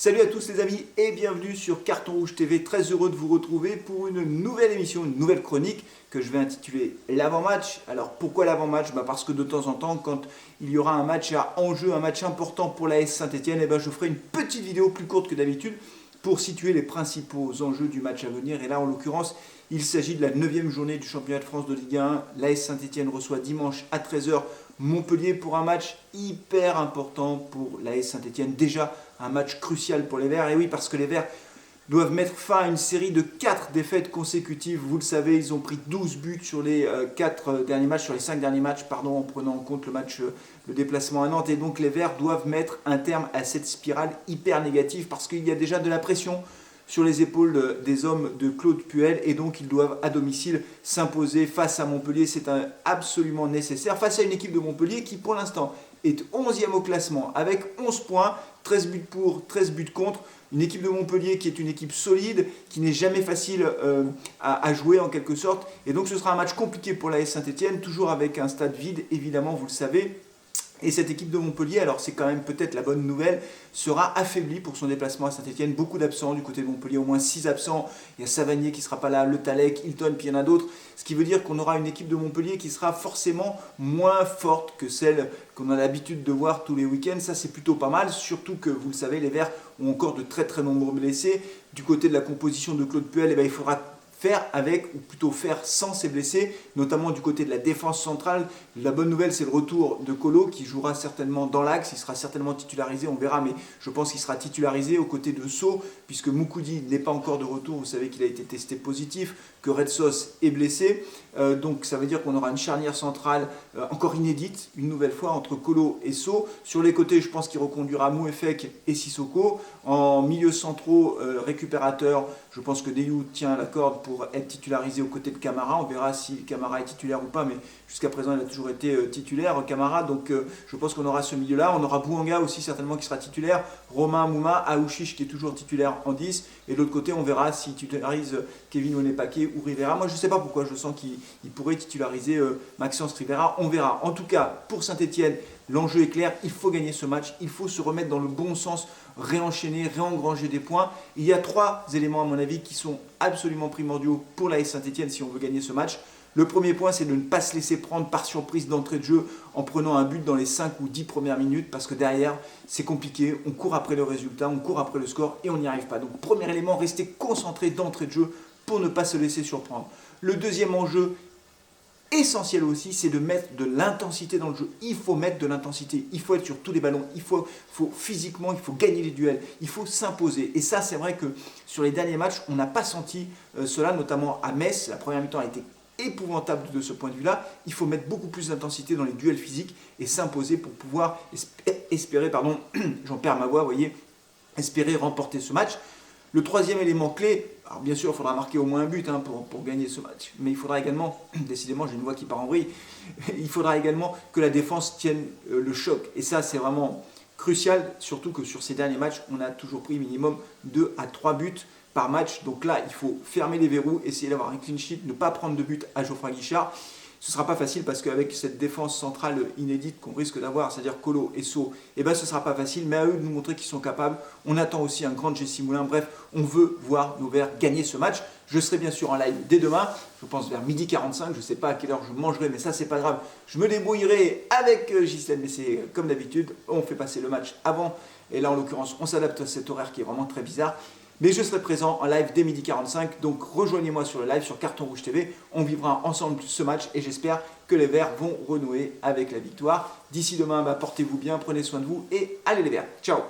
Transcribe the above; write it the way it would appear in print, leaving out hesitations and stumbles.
Salut à tous les amis et bienvenue sur Carton Rouge TV. Très heureux de vous retrouver pour une nouvelle émission, une nouvelle chronique que je vais intituler l'avant-match. Alors pourquoi l'avant-match? Parce que de temps en temps, quand il y aura un match à enjeu, un match important pour l'AS Saint-Etienne, je ferai une petite vidéo plus courte que d'habitude pour situer les principaux enjeux du match à venir. Et là, en l'occurrence, il s'agit de la 9e journée du championnat de France de Ligue 1. L'AS Saint-Etienne reçoit dimanche à 13 h Montpellier pour un match hyper important pour l'AS Saint-Etienne. Déjà un match crucial pour les Verts. Et oui, parce que les Verts doivent mettre fin à une série de 4 défaites consécutives. Vous le savez, ils ont pris 12 buts sur les 4 derniers matchs, sur les 5 derniers matchs, en prenant en compte le déplacement à Nantes. Et donc les Verts doivent mettre un terme à cette spirale hyper négative parce qu'il y a déjà de la pression sur les épaules des hommes de Claude Puel et donc ils doivent à domicile s'imposer face à Montpellier. C'est absolument nécessaire face à une équipe de Montpellier qui pour l'instant est 11e au classement avec 11 points, 13 buts pour, 13 buts contre. Une équipe de Montpellier qui est une équipe solide, qui n'est jamais facile à jouer en quelque sorte. Et donc ce sera un match compliqué pour l'AS Saint-Etienne, toujours avec un stade vide évidemment, vous le savez. Et cette équipe de Montpellier, alors c'est quand même peut-être la bonne nouvelle, sera affaiblie pour son déplacement à Saint-Etienne. Beaucoup d'absents du côté de Montpellier, au moins 6 absents. Il y a Savanier qui ne sera pas là, Le Talec, Hilton, puis il y en a d'autres. Ce qui veut dire qu'on aura une équipe de Montpellier qui sera forcément moins forte que celle qu'on a l'habitude de voir tous les week-ends. Ça c'est plutôt pas mal, surtout que vous le savez, les Verts ont encore de très très nombreux blessés. Du côté de la composition de Claude Puel, il faudra faire avec, ou plutôt faire sans ces blessés, notamment du côté de la défense centrale. La bonne nouvelle, c'est le retour de Colo qui jouera certainement dans l'axe, il sera certainement titularisé, on verra, mais je pense qu'il sera titularisé aux côtés de Sceaux, puisque Moukoudi n'est pas encore de retour, vous savez qu'il a été testé positif, que Red Sauce est blessé, donc ça veut dire qu'on aura une charnière centrale encore inédite, une nouvelle fois, entre Colo et Sceaux. Sur les côtés, je pense qu'il reconduira Mouefek et Sissoko. En milieu centraux, récupérateur, je pense que Deyou tient la corde pour être titularisé aux côtés de Camara. On verra si Camara est titulaire ou pas, mais jusqu'à présent il a toujours été titulaire, Camara. Donc je pense qu'on aura ce milieu-là. On aura Bouanga aussi certainement qui sera titulaire. Romain Mouma, Aouchiche qui est toujours titulaire en 10. Et de l'autre côté, on verra s'il titularise Kevin Onepake ou Rivera. Moi je ne sais pas pourquoi, je sens qu'il pourrait titulariser Maxence Rivera. On verra. En tout cas, pour Saint-Etienne, l'enjeu est clair. Il faut gagner ce match. Il faut se remettre dans le bon sens, réenchaîner, réengranger des points. Il y a 3 éléments à mon avis qui sont absolument primordiaux pour l'AS Saint-Etienne si on veut gagner ce match. Le premier point, c'est de ne pas se laisser prendre par surprise d'entrée de jeu en prenant un but dans les 5 ou 10 premières minutes parce que derrière, c'est compliqué. On court après le résultat, on court après le score et on n'y arrive pas. Donc premier élément, rester concentré d'entrée de jeu pour ne pas se laisser surprendre. Le deuxième enjeu, essentiel aussi, c'est de mettre de l'intensité dans le jeu. Il faut mettre de l'intensité, il faut être sur tous les ballons, il faut physiquement, il faut gagner les duels, il faut s'imposer. Et ça, c'est vrai que sur les derniers matchs, on n'a pas senti cela, notamment à Metz. La première mi-temps a été épouvantable de ce point de vue-là. Il faut mettre beaucoup plus d'intensité dans les duels physiques et s'imposer pour pouvoir espérer, j'en perds ma voix, vous voyez, espérer remporter ce match. Le troisième élément clé, alors bien sûr il faudra marquer au moins un but pour gagner ce match, mais il faudra également, décidément j'ai une voix qui part en vrille, il faudra également que la défense tienne le choc. Et ça c'est vraiment crucial, surtout que sur ces derniers matchs, on a toujours pris minimum 2 à 3 buts par match. Donc là il faut fermer les verrous, essayer d'avoir un clean sheet, ne pas prendre de but à Geoffroy Guichard. Ce ne sera pas facile parce qu'avec cette défense centrale inédite qu'on risque d'avoir, c'est-à-dire Colo et Sceaux, ce ne sera pas facile, mais à eux de nous montrer qu'ils sont capables. On attend aussi un grand Jesse Moulin. Bref, on veut voir nos Verts gagner ce match. Je serai bien sûr en live dès demain, je pense vers 12h45, je ne sais pas à quelle heure je mangerai, mais ça c'est pas grave. Je me débrouillerai avec Ghislaine, mais c'est comme d'habitude, on fait passer le match avant, et là en l'occurrence on s'adapte à cet horaire qui est vraiment très bizarre. Mais je serai présent en live dès 12h45, donc rejoignez-moi sur le live sur Carton Rouge TV. On vivra ensemble ce match et j'espère que les Verts vont renouer avec la victoire. D'ici demain, portez-vous bien, prenez soin de vous et allez les Verts. Ciao!